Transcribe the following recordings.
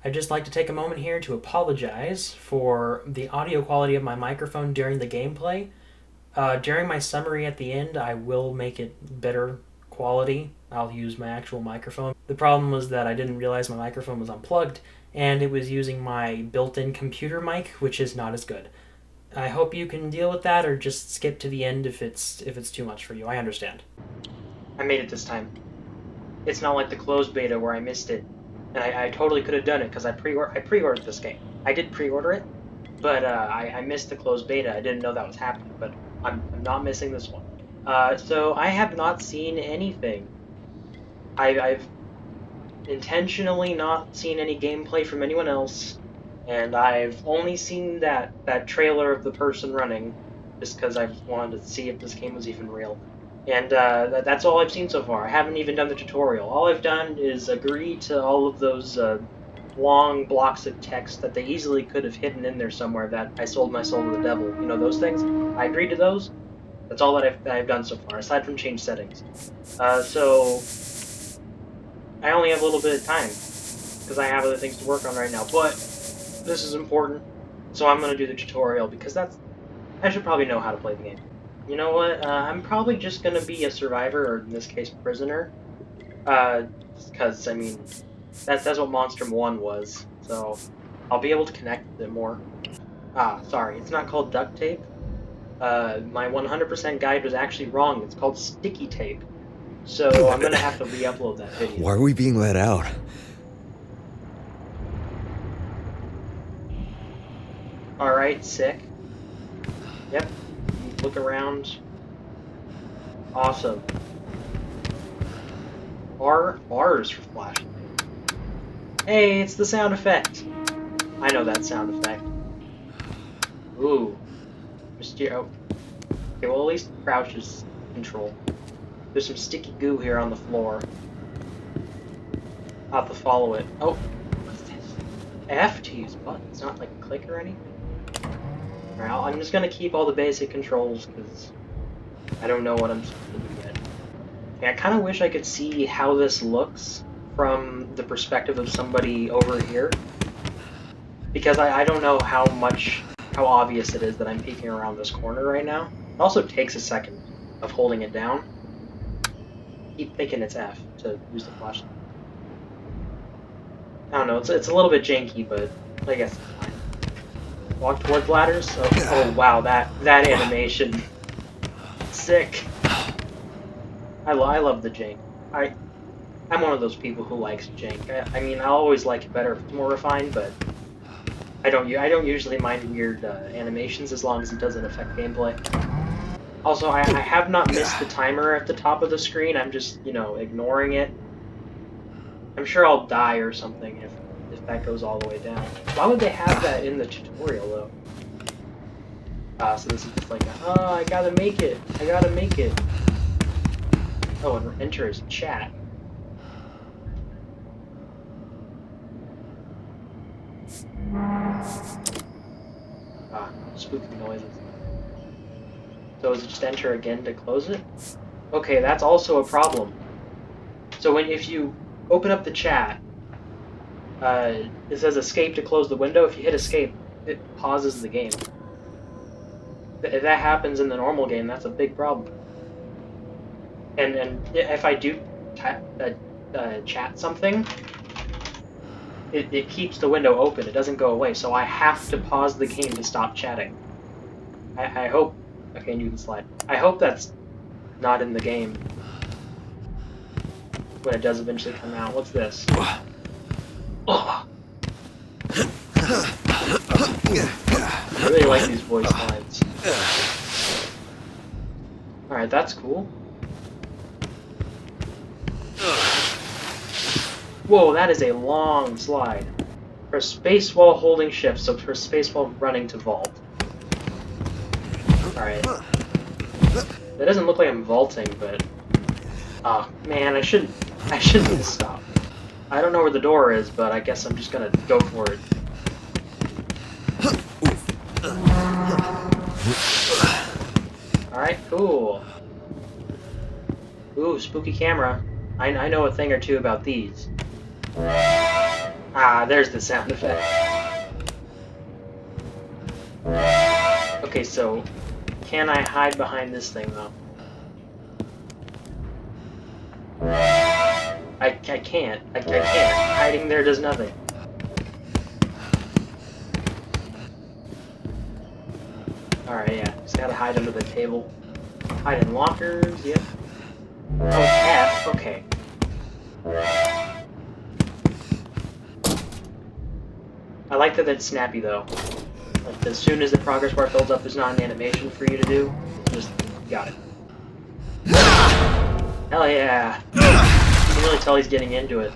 I'd just like to take a moment here to apologize for the audio quality of my microphone during the gameplay. During my summary at the end, I will make it better quality. I'll use my actual microphone. The problem was that I didn't realize my microphone was unplugged, and it was using my built-in computer mic, which is not as good. I hope you can deal with that, or just skip to the end if it's too much for you. I understand. I made it this time. It's not like the closed beta where I missed it, and I totally could have done it because I pre-ordered this game. I did pre-order it, but I missed the closed beta. I didn't know that was happening, but I'm not missing this one. So I have not seen anything. I've intentionally not seen any gameplay from anyone else, and I've only seen that trailer of the person running, just because I wanted to see if this game was even real. And that's all I've seen so far. I haven't even done the tutorial. All I've done is agree to all of those long blocks of text that they easily could have hidden in there somewhere, that I sold my soul to the devil. You know, those things? I agreed to those. That's all that I've done so far, aside from change settings. So I only have a little bit of time, because I have other things to work on right now. But this is important, so I'm going to do the tutorial, because I should probably know how to play the game. You know what? I'm probably just going to be a survivor, or in this case, prisoner. Because, I mean, that's what Monstrum 1 was. So, I'll be able to connect with it more. Sorry, it's not called duct tape. My 100% guide was actually wrong. It's called sticky tape. So, I'm going to have to re-upload that video. Why are we being let out? Alright, sick. Yep. Look around. Awesome. R's for flashlight. Hey, it's the sound effect. I know that sound effect. Ooh. Oh. Okay, well at least crouch is control. There's some sticky goo here on the floor. I'll have to follow it. Oh, what's this? F to use buttons, not like click or anything. Alright, I'm just gonna keep all the basic controls, because I don't know what I'm supposed to do yet. Yeah, I kind of wish I could see how this looks from the perspective of somebody over here. Because I don't know how obvious it is that I'm peeking around this corner right now. It also takes a second of holding it down. Keep thinking it's F to use the flashlight. I don't know, it's a little bit janky, but I guess it's fine. Walk towards ladders? Oh wow, that animation. Sick. I love the jank. I'm one of those people who likes jank. I mean, I always like it better if it's more refined, but I don't usually mind weird animations as long as it doesn't affect gameplay. Also, I have not missed the timer at the top of the screen. I'm just, you know, ignoring it. I'm sure I'll die or something if that goes all the way down. Why would they have that in the tutorial, though? So this is just like, I gotta make it. I gotta make it. Oh, and enter his chat. Spooky noises. So is it just enter again to close it? Okay, that's also a problem. So if you open up the chat, it says escape to close the window. If you hit escape, it pauses the game. If that happens in the normal game, that's a big problem. And if I do chat something, it keeps the window open. It doesn't go away. So I have to pause the game to stop chatting. I hope... Okay, you can slide. I hope that's not in the game when it does eventually come out. What's this? Oh. I really like these voice lines. Alright, that's cool. Whoa, that is a long slide. Press space while holding shift, so press space while running to vault. Alright. That doesn't look like I'm vaulting, but... Oh, man, I shouldn't stop. I don't know where the door is, but I guess I'm just gonna go for it. Alright, cool. Ooh, spooky camera. I know a thing or two about these. Ah, there's the sound effect. Okay, so can I hide behind this thing though? I can't. I can't. Hiding there does nothing. Alright, yeah. Just gotta hide under the table. Hide in lockers, yep. Oh, F, okay. I like that it's snappy though. Like, as soon as the progress bar fills up, there's not an animation for you to do. Just got it. Hell yeah! You can really tell he's getting into it.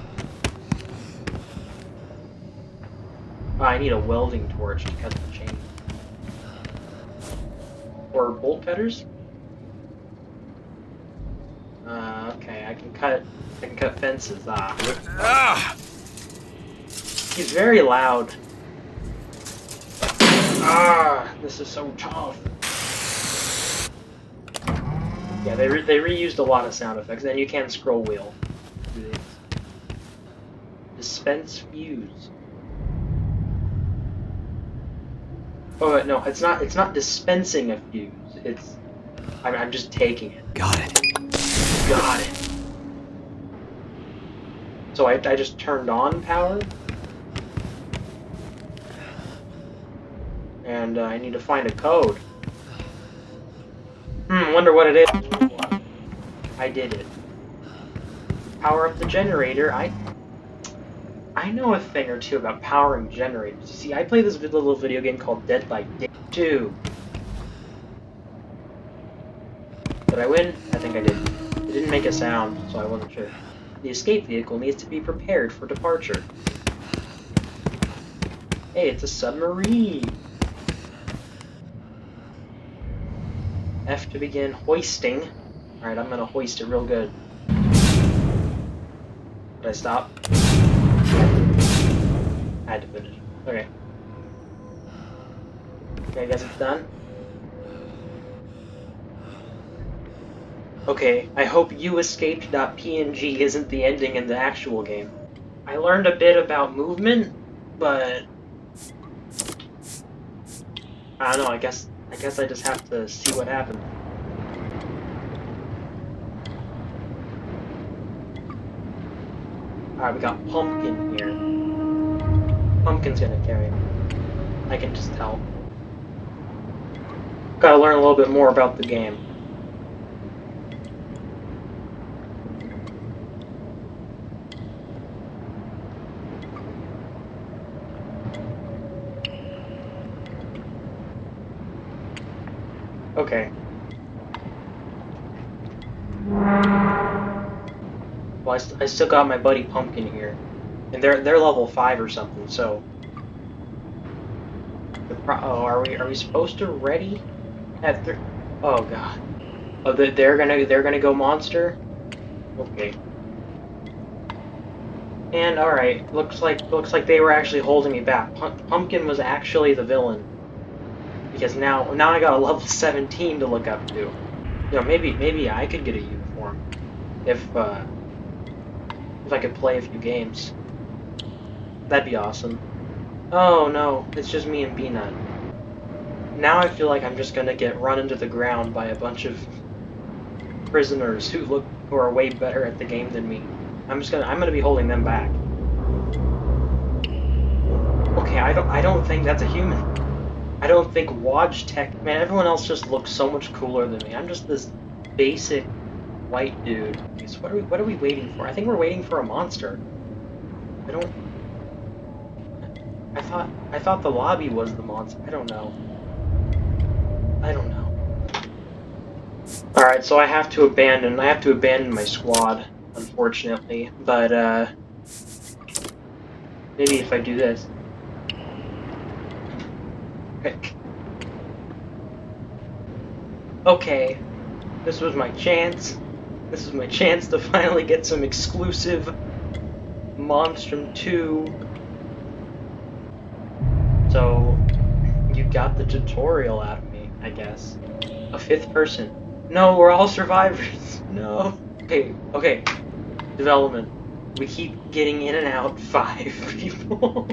Oh, I need a welding torch to cut the chain. Or bolt cutters? Okay, I can cut fences. Ah. He's very loud. Ah, this is so tough. Yeah, they reused a lot of sound effects, and you can scroll wheel. Dispense fuse. Oh no, it's not dispensing a fuse. I'm just taking it. Got it. Got it. So I just turned on power. And I need to find a code. Wonder what it is. I did it. Power up the generator. I know a thing or two about powering generators. You see, I play this little video game called Dead by Day 2. Did I win? I think I did. It didn't make a sound, so I wasn't sure. The escape vehicle needs to be prepared for departure. Hey, it's a submarine! F to begin hoisting. Alright, I'm gonna hoist it real good. Did I stop? I had to finish. Okay. Okay, I guess it's done. Okay, I hope you escaped.png isn't the ending in the actual game. I learned a bit about movement, but I don't know, I guess I just have to see what happens. Alright, we got Pumpkin here. Pumpkin's gonna carry me. I can just tell. Gotta learn a little bit more about the game. Okay. Well, I still got my buddy Pumpkin here, and they're level 5 or something. So, oh, are we supposed to ready at Oh god. Oh, they're gonna go monster. Okay. And all right, looks like they were actually holding me back. Pumpkin was actually the villain. Because now I got a level 17 to look up to. You know, maybe I could get a uniform if I could play a few games. That'd be awesome. Oh no, it's just me and Beanut. Now I feel like I'm just gonna get run into the ground by a bunch of prisoners who are way better at the game than me. I'm gonna be holding them back. Okay, I don't think that's a human. I don't think Waj Tech, man, everyone else just looks so much cooler than me. I'm just this basic white dude. So what are we waiting for? I think we're waiting for a monster. I thought the lobby was the monster. I don't know. Alright, so I have to abandon my squad, unfortunately. But maybe if I do this. Okay, this was my chance. This is my chance to finally get some exclusive Monstrum 2. So, you got the tutorial out of me, I guess. A 5th person. No, we're all survivors. No. Okay. Development. We keep getting in and out 5 people.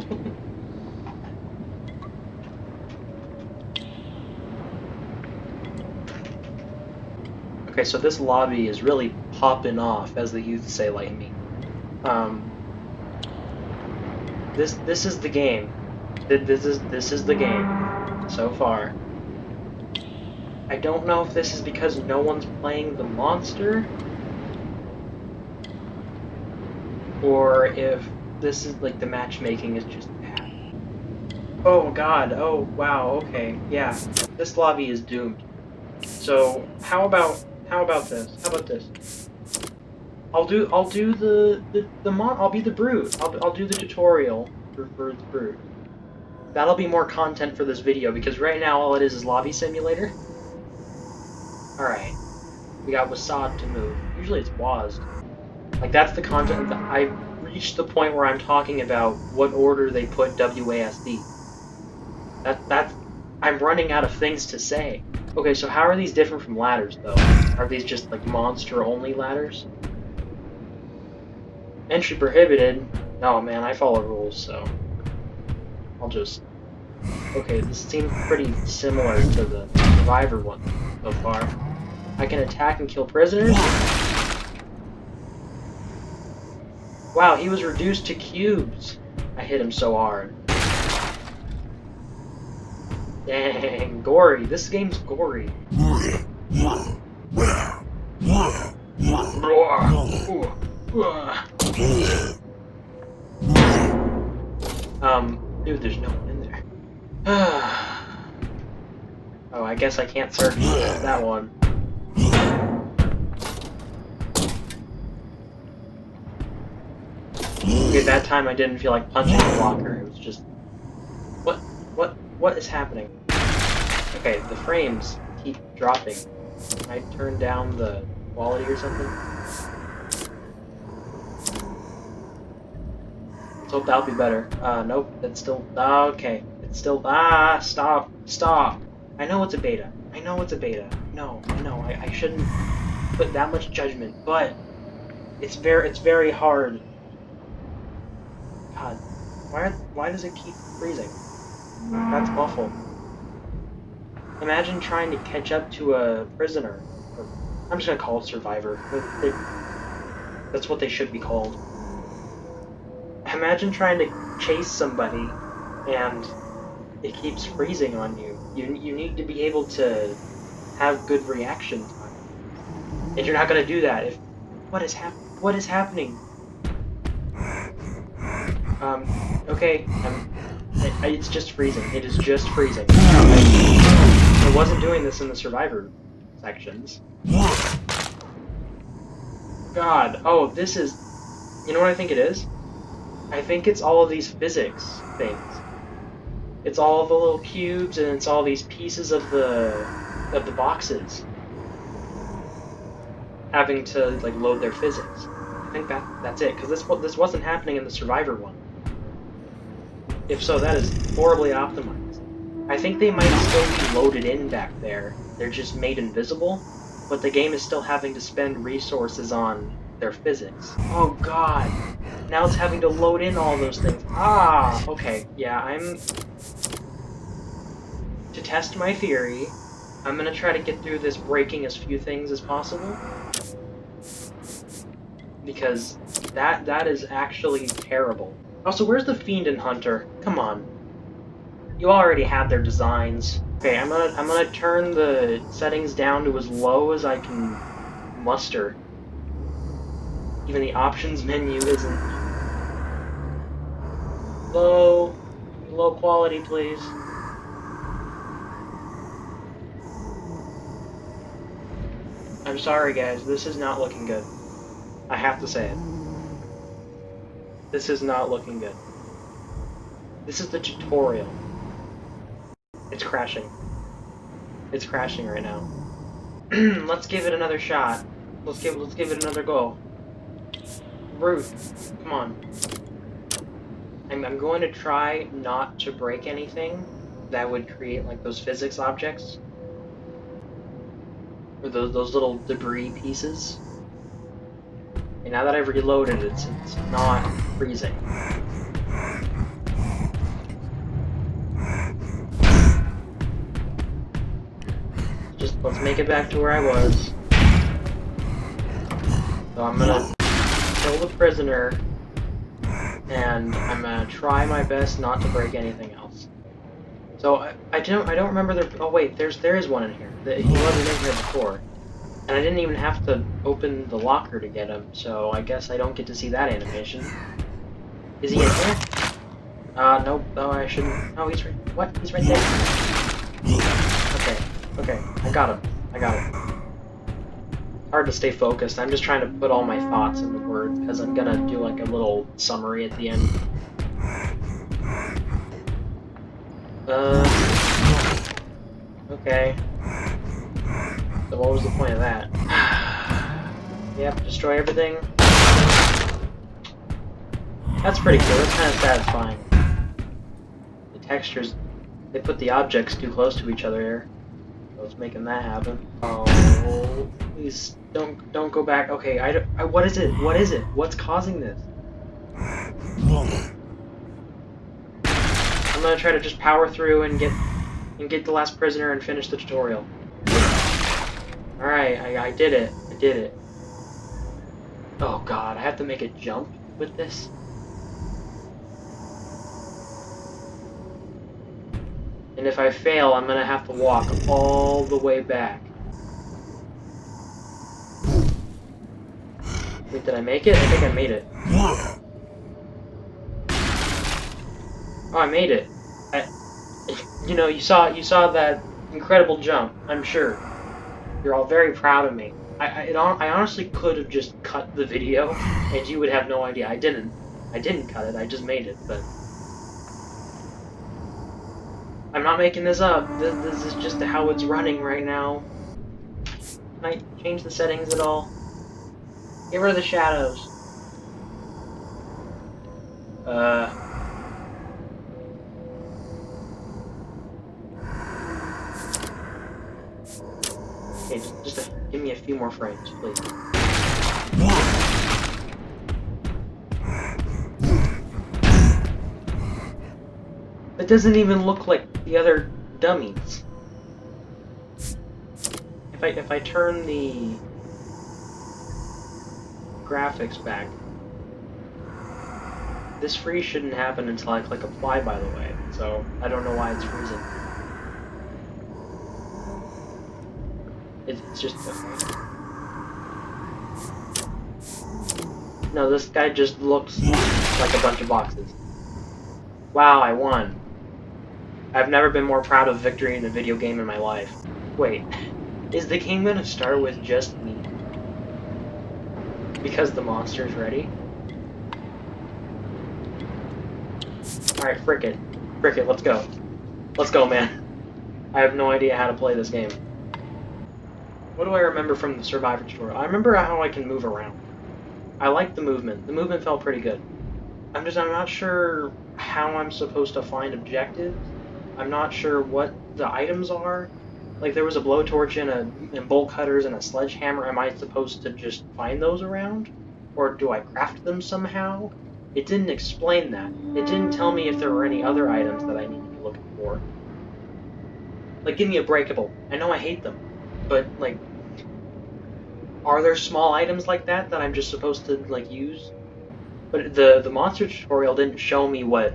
Okay, so this lobby is really popping off, as the youth say like me. This is the game. This is the game so far. I don't know if this is because no one's playing the monster, or if this is like the matchmaking is just bad. Oh god, oh wow, okay, yeah. This lobby is doomed. So how about this? How about this? I'll be the brute. I'll do the tutorial for the brute. That'll be more content for this video because right now all it is lobby simulator. Alright. We got Wasad to move. Usually it's Waz. Like that's the content that I've reached the point where I'm talking about what order they put WASD. That's I'm running out of things to say. Okay, so how are these different from ladders though? Are these just like monster only ladders? Entry prohibited. No man, I follow rules, so I'll just okay, this seems pretty similar to the Survivor one so far. I can attack and kill prisoners. Wow, he was reduced to cubes. I hit him so hard. Dang, gory. This game's gory. Dude, there's no one in there. Oh, I guess I can't search that one. Okay, that time I didn't feel like punching the blocker. It was just... What is happening? Okay, the frames keep dropping. Can I turn down the quality or something? Let's hope that'll be better. Nope, it's still... okay. It's still... stop. Stop. I know it's a beta. I know it's a beta. No, I know. I shouldn't put that much judgment, but it's very hard. God, why does it keep freezing? That's awful. Imagine trying to catch up to a prisoner. I'm just gonna call it survivor. That's what they should be called. Imagine trying to chase somebody and it keeps freezing on you. You need to be able to have good reaction time. And you're not gonna do that if... What is happening? Okay, it's just freezing. It is just freezing. I wasn't doing this in the Survivor sections. God, oh, this is... You know what I think it is? I think it's all of these physics things. It's all the little cubes and it's all these pieces of the boxes having to like load their physics. I think that's it, because this wasn't happening in the Survivor one. If so, that is horribly optimized. I think they might still be loaded in back there. They're just made invisible, but the game is still having to spend resources on their physics. Oh god! Now it's having to load in all those things. Ah! Okay, yeah, to test my theory, I'm gonna try to get through this breaking as few things as possible. Because that is actually terrible. Also, where's the Fiend and Hunter? Come on. You already had their designs. Okay, I'm gonna turn the settings down to as low as I can muster. Even the options menu isn't... Low quality, please. I'm sorry, guys. This is not looking good. I have to say it. This is not looking good. This is the tutorial. It's crashing. It's crashing right now. Let's give it another shot. Let's give it another go. Ruth, come on. I'm going to try not to break anything that would create like those physics objects. Or those little debris pieces. Okay, now that I've reloaded, it's not freezing. Just let's make it back to where I was. So I'm gonna kill the prisoner, and I'm gonna try my best not to break anything else. So I don't remember there. Oh wait, there is one in here. He wasn't in here before, and I didn't even have to open the locker to get him. So I guess I don't get to see that animation. Is he in here? Nope. Oh, I shouldn't. Oh, he's right. What? He's right there. Okay, I got him. Hard to stay focused. I'm just trying to put all my thoughts into words because I'm gonna do like a little summary at the end. Okay. So what was the point of that? Yep, destroy everything. That's pretty cool. That's kind of satisfying. The textures, they put the objects too close to each other here. So it's making that happen. Oh, please don't go back. Okay, what is it? What is it? What's causing this? I'm gonna try to just power through and get the last prisoner and finish the tutorial. Alright, I did it. Oh god, I have to make a jump with this? And if I fail, I'm gonna have to walk all the way back. Wait, did I make it? I think I made it. Oh, I made it. You know, you saw that incredible jump, I'm sure. You're all very proud of me. I honestly could have just cut the video, and you would have no idea. I didn't cut it, I just made it, but... I'm not making this up. This is just how it's running right now. Can I change the settings at all? Get rid of the shadows. Okay, just give me a few more frames, please. It doesn't even look like the other dummies. If I turn the graphics back, this freeze shouldn't happen until I click apply, by the way. So I don't know why it's freezing. It's just okay. No, this guy just looks like a bunch of boxes. Wow, I won. I've never been more proud of victory in a video game in my life. Wait, is the game gonna start with just me? Because the monster's ready? Alright, frick it. Frick it, let's go. Let's go, man. I have no idea how to play this game. What do I remember from the Survivor tutorial? I remember how I can move around. I like the movement. The movement felt pretty good. I'm not sure how I'm supposed to find objectives. I'm not sure what the items are. Like, there was a blowtorch and bolt cutters and a sledgehammer. Am I supposed to just find those around? Or do I craft them somehow? It didn't explain that. It didn't tell me if there were any other items that I need to be looking for. Like, give me a breakable. I know I hate them. But, like, are there small items like that I'm just supposed to, like, use? But the monster tutorial didn't show me what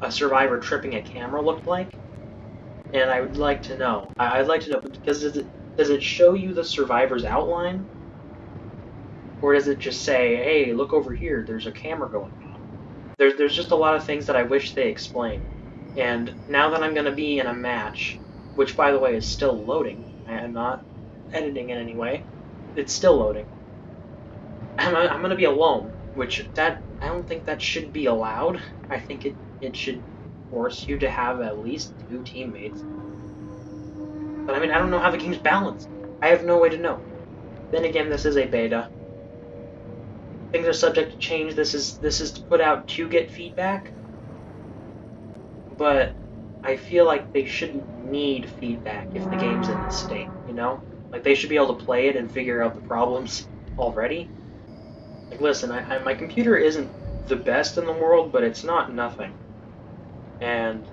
a survivor tripping a camera looked like. And I would like to know. I'd like to know, because does it show you the survivor's outline? Or does it just say, hey, look over here, there's a camera going on? There's just a lot of things that I wish they explained. And now that I'm going to be in a match, which, by the way, is still loading, I am not editing in any way, it's still loading. I'm going to be alone, which I don't think that should be allowed. I think it should force you to have at least 2 teammates. But I mean, I don't know how the game's balanced. I have no way to know. Then again, this is a beta. Things are subject to change. This is put out to get feedback. But I feel like they shouldn't need feedback if the game's in this state, you know? Like, they should be able to play it and figure out the problems already. Like, listen, my computer isn't the best in the world, but it's not nothing. And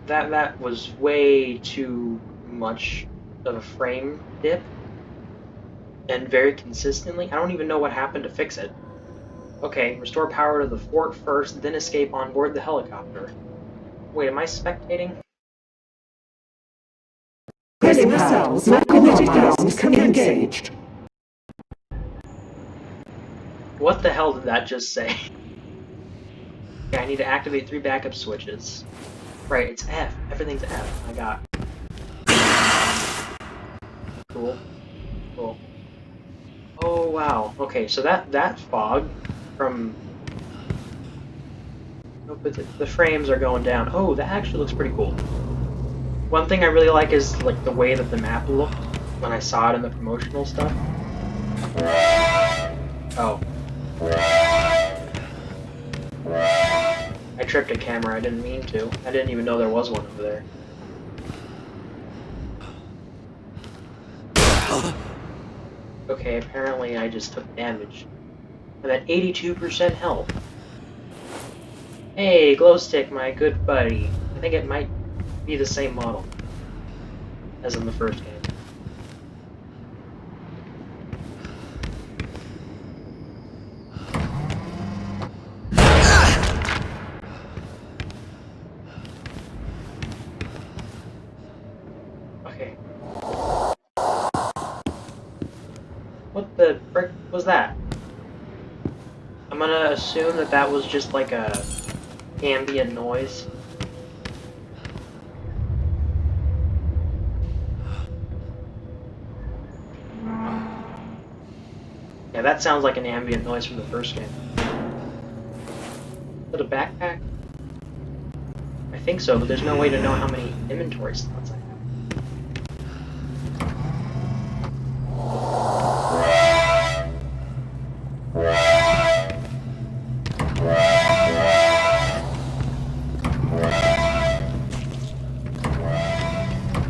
that was way too much of a frame dip, and very consistently. I don't even know what happened to fix it. Okay, restore power to the fort first, then escape on board the helicopter. Wait, am I spectating? Pressing cells, magnetic ground engaged. What the hell did that just say? Yeah, I need to activate 3 backup switches. Right, it's F. Everything's F. I got. Cool. Cool. Oh wow. Okay, so that fog from. Oh, but the frames are going down. Oh, that actually looks pretty cool. One thing I really like is like the way that the map looked when I saw it in the promotional stuff. Oh. I tripped a camera, I didn't mean to. I didn't even know there was one over there. Okay, apparently I just took damage. I'm at 82% health. Hey, Glowstick, my good buddy. I think it might be the same model as in the first game. Okay. What the frick was that? I'm gonna assume that that was just like a ambient noise. Yeah, that sounds like an ambient noise from the first game. Is it a backpack? I think so, but there's no way to know how many inventory slots I have.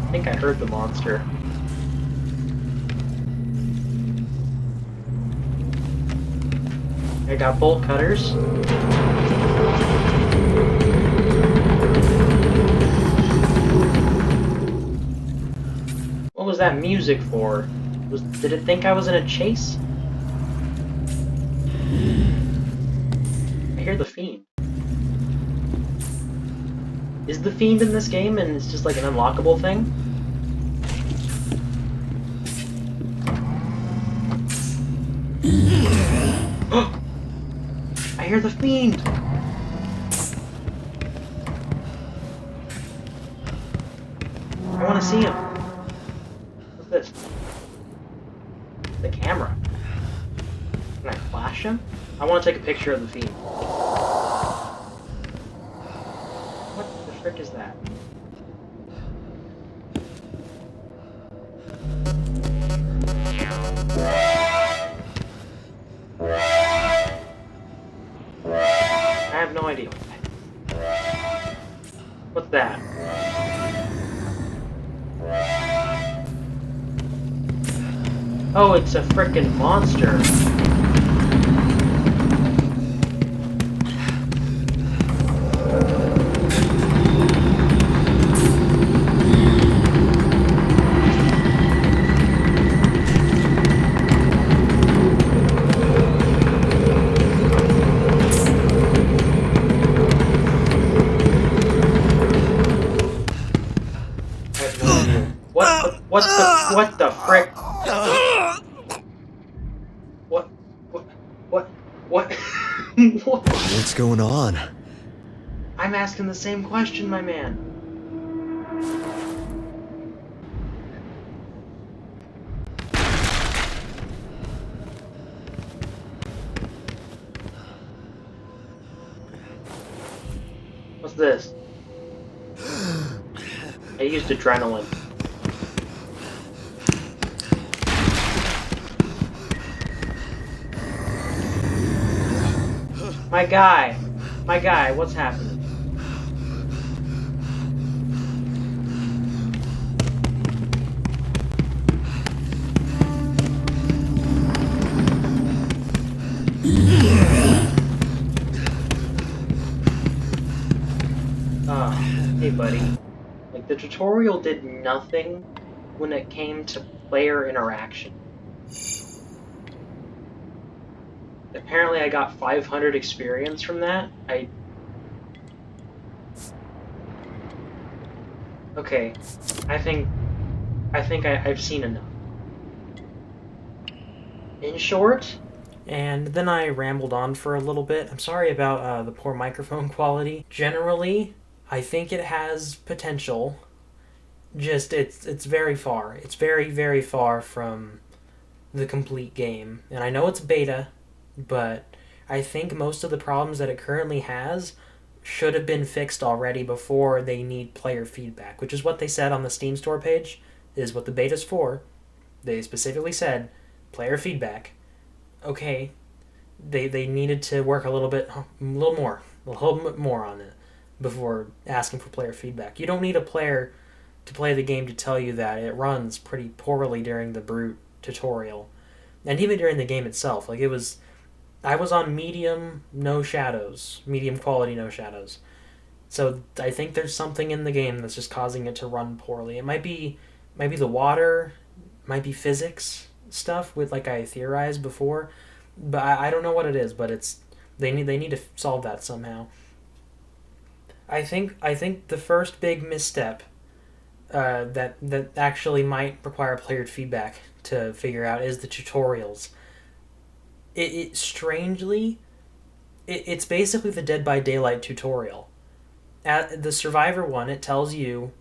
I think I heard the monster. I got bolt cutters. What was that music for? Did it think I was in a chase? I hear the Fiend. Is the Fiend in this game and it's just like an unlockable thing? I hear the Fiend! I want to see him. What's this? The camera. Can I flash him? I want to take a picture of the Fiend. What the frick is that? I have no idea. What's that? Oh, it's a frickin' monster. What the frick? What? What? What's going on? I'm asking the same question, my man. What's this? I used adrenaline. My guy, what's happening? Hey buddy. Like, the tutorial did nothing when it came to player interaction. Apparently I got 500 experience from that. Okay, I think I've seen enough. In short, and then I rambled on for a little bit. I'm sorry about the poor microphone quality. Generally, I think it has potential. Just it's very far. It's very far from the complete game. And I know it's beta, but I think most of the problems that it currently has should have been fixed already before they need player feedback, which is what they said on the Steam store page, is what the beta's for. They specifically said player feedback. Okay, they needed to work a little bit more on it before asking for player feedback. You don't need a player to play the game to tell you that it runs pretty poorly during the brute tutorial, and even during the game itself. Like, it was, I was on medium quality no shadows. So I think there's something in the game that's just causing it to run poorly. Might be the water, might be physics stuff with, like I theorized before, but I don't know what it is. But they need to solve that somehow. I think the first big misstep that actually might require player feedback to figure out is the tutorials. It strangely, it's basically the Dead by Daylight tutorial. At the Survivor one, it tells you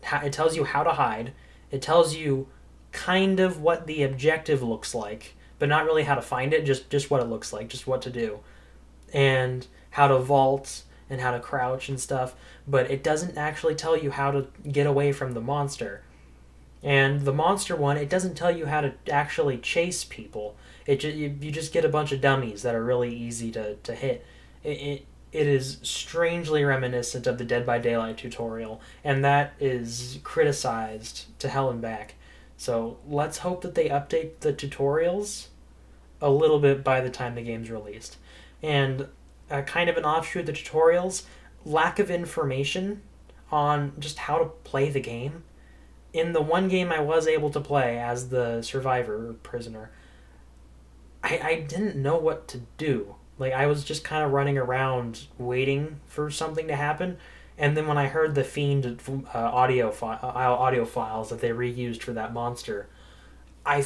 how to hide. It tells you kind of what the objective looks like, but not really how to find it. Just what it looks like, just what to do, and how to vault and how to crouch and stuff. But it doesn't actually tell you how to get away from the monster. And the monster one, it doesn't tell you how to actually chase people. You just get a bunch of dummies that are really easy to hit. It is strangely reminiscent of the Dead by Daylight tutorial, and that is criticized to hell and back. So let's hope that they update the tutorials a little bit by the time the game's released. And kind of an offshoot of the tutorials, lack of information on just how to play the game. In the one game I was able to play as the survivor or prisoner, I didn't know what to do. Like, I was just kind of running around waiting for something to happen, and then when I heard the fiend audio files that they reused for that monster, I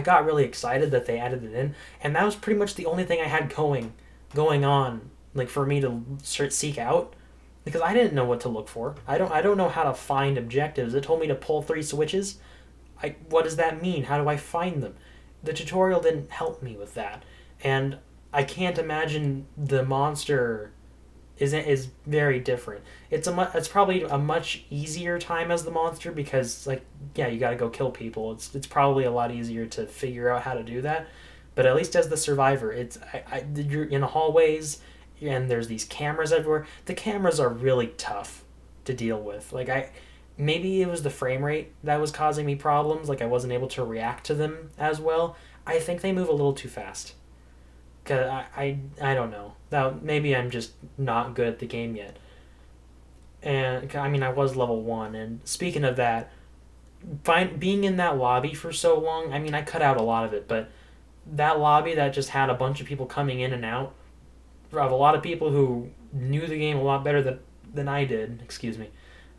got really excited that they added it in, and that was pretty much the only thing I had going on, like, for me to seek out, because I didn't know what to look for. I don't know how to find objectives. It told me to pull 3 switches. What does that mean? How do I find them? The tutorial didn't help me with that, and I can't imagine the monster is very different. It's probably a much easier time as the monster because, like, yeah, you got to go kill people. It's probably a lot easier to figure out how to do that. But at least as the survivor, you're in the hallways and there's these cameras everywhere. The cameras are really tough to deal with. Like, maybe it was the frame rate that was causing me problems. Like, I wasn't able to react to them as well. I think they move a little too fast. Cause I don't know. Now maybe I'm just not good at the game yet. And I mean, I was level 1. And speaking of that, being in that lobby for so long, I mean, I cut out a lot of it, but that lobby that just had a bunch of people coming in and out, of a lot of people who knew the game a lot better than I did. Excuse me.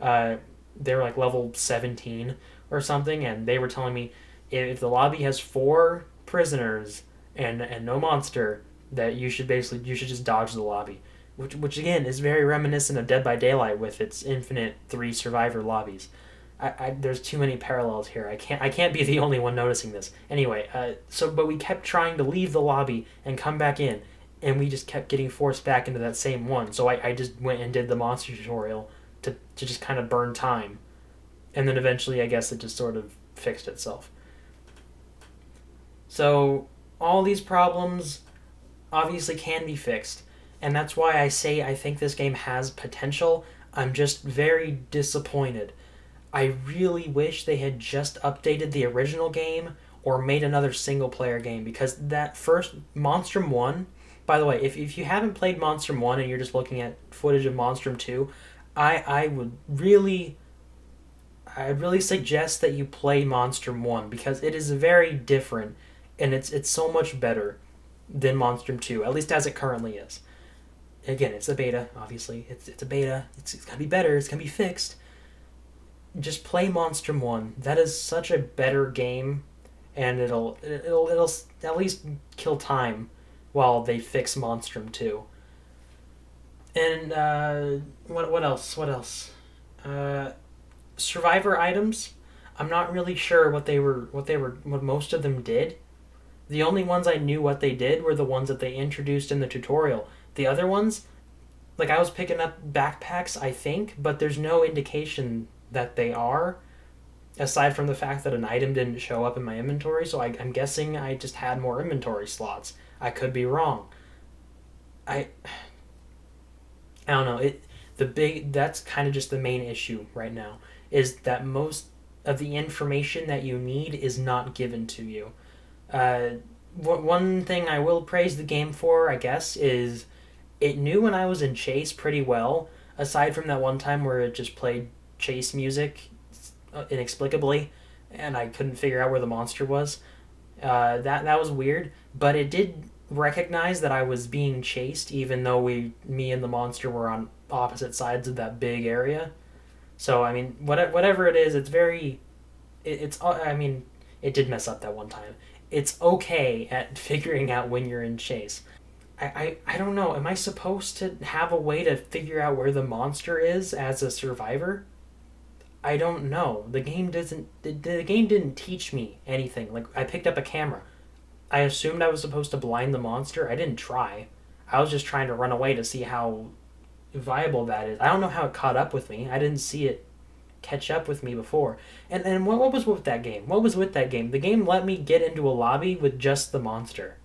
They were like level 17 or something, and they were telling me if the lobby has 4 prisoners and no monster, that you should just dodge the lobby, which again is very reminiscent of Dead by Daylight with its infinite 3 survivor lobbies. There's too many parallels here. I can't be the only one noticing this. Anyway, but we kept trying to leave the lobby and come back in, and we just kept getting forced back into that same one. So I just went and did the monster tutorial to just kind of burn time, and then eventually I guess it just sort of fixed itself. So all these problems obviously can be fixed, and that's why I say I think this game has potential. I'm just very disappointed. I really wish they had just updated the original game or made another single player game, because that first Monstrum 1, By the way, if you haven't played Monstrum 1 and you're just looking at footage of Monstrum 2, I would really I really suggest that you play Monstrum 1 because it is very different and it's so much better than Monstrum 2, at least as it currently is. Again, it's a beta, obviously. It's a beta. It's gonna be better. It's gonna be fixed. Just play Monstrum 1. That is such a better game, and it'll at least kill time while they fix Monstrum 2. And what else? What else? Uh, Survivor items. I'm not really sure what most of them did. The only ones I knew what they did were the ones that they introduced in the tutorial. The other ones, like I was picking up backpacks, I think, but there's no indication that they are, aside from the fact that an item didn't show up in my inventory. So I'm guessing I just had more inventory slots. I could be wrong. I I don't know. That's kind of just the main issue right now is that most of the information that you need is not given to you. Uh, One thing I will praise the game for, I guess, is it knew when I was in chase pretty well. Aside from that one time where it just played chase music inexplicably, and I couldn't figure out where the monster was. That was weird, but it did recognize that I was being chased, even though me and the monster were on opposite sides of that big area. So I mean, whatever it is, it's very, it's. I mean, it did mess up that one time. It's okay at figuring out when you're in chase. I don't know. Am I supposed to have a way to figure out where the monster is as a survivor? I don't know. The game didn't teach me anything. Like I picked up a camera. I assumed I was supposed to blind the monster. I didn't try. I was just trying to run away to see how viable that is. I don't know how it caught up with me. I didn't see it catch up with me before. And what was with that game? What was with that game? The game let me get into a lobby with just the monster.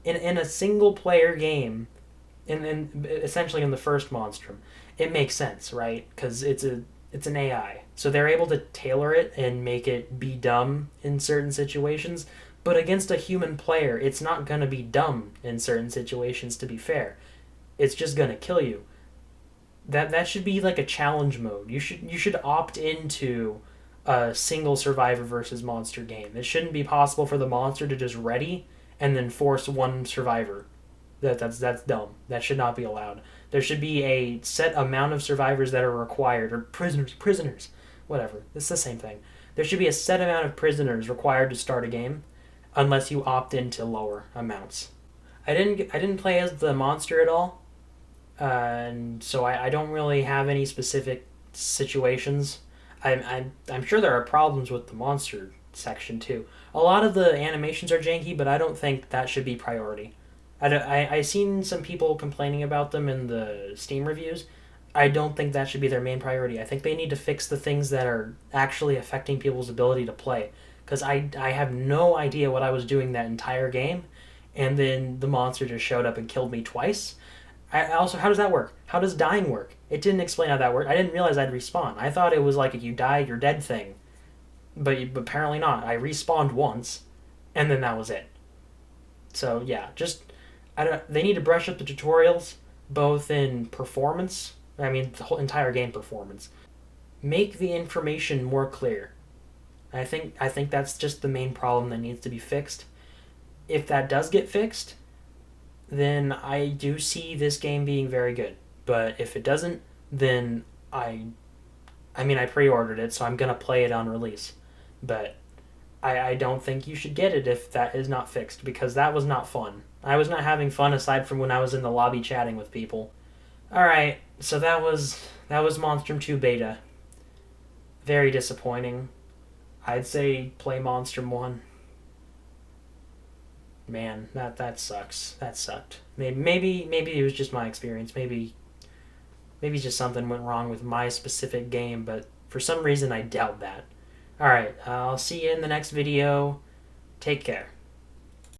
In a single player game, in essentially in the first Monstrum, it makes sense, right? Because it's an AI, so they're able to tailor it and make it be dumb in certain situations. But against a human player, it's not gonna be dumb in certain situations. To be fair, it's just gonna kill you. That should be like a challenge mode. You should opt into a single survivor versus monster game. It shouldn't be possible for the monster to just ready and then force one survivor. That's dumb. That should not be allowed. There should be a set amount of survivors that are required, or prisoners, whatever. It's the same thing. There should be a set amount of prisoners required to start a game, unless you opt into lower amounts. I didn't play as the monster at all, and so I don't really have any specific situations. I'm sure there are problems with the monster section too. A lot of the animations are janky, but I don't think that should be priority. I seen some people complaining about them in the Steam reviews. I don't think that should be their main priority. I think they need to fix the things that are actually affecting people's ability to play. Because I have no idea what I was doing that entire game, and then the monster just showed up and killed me twice. I also, how does that work? How does dying work? It didn't explain how that worked. I didn't realize I'd respawn. I thought it was like if you die, you're dead thing. But apparently not. I respawned once, and then that was it. So yeah, just I don't. They need to brush up the tutorials, both in performance. I mean, the whole entire game performance. Make the information more clear. I think that's just the main problem that needs to be fixed. If that does get fixed, then I do see this game being very good. But if it doesn't, then I mean I pre-ordered it, so I'm gonna play it on release. But I don't think you should get it if that is not fixed because that was not fun. I was not having fun aside from when I was in the lobby chatting with people. All right, so that was Monstrum 2 beta. Very disappointing. I'd say play Monstrum 1. Man, that sucks. That sucked. Maybe it was just my experience. Maybe just something went wrong with my specific game, but for some reason I doubt that. All right, I'll see you in the next video. Take care.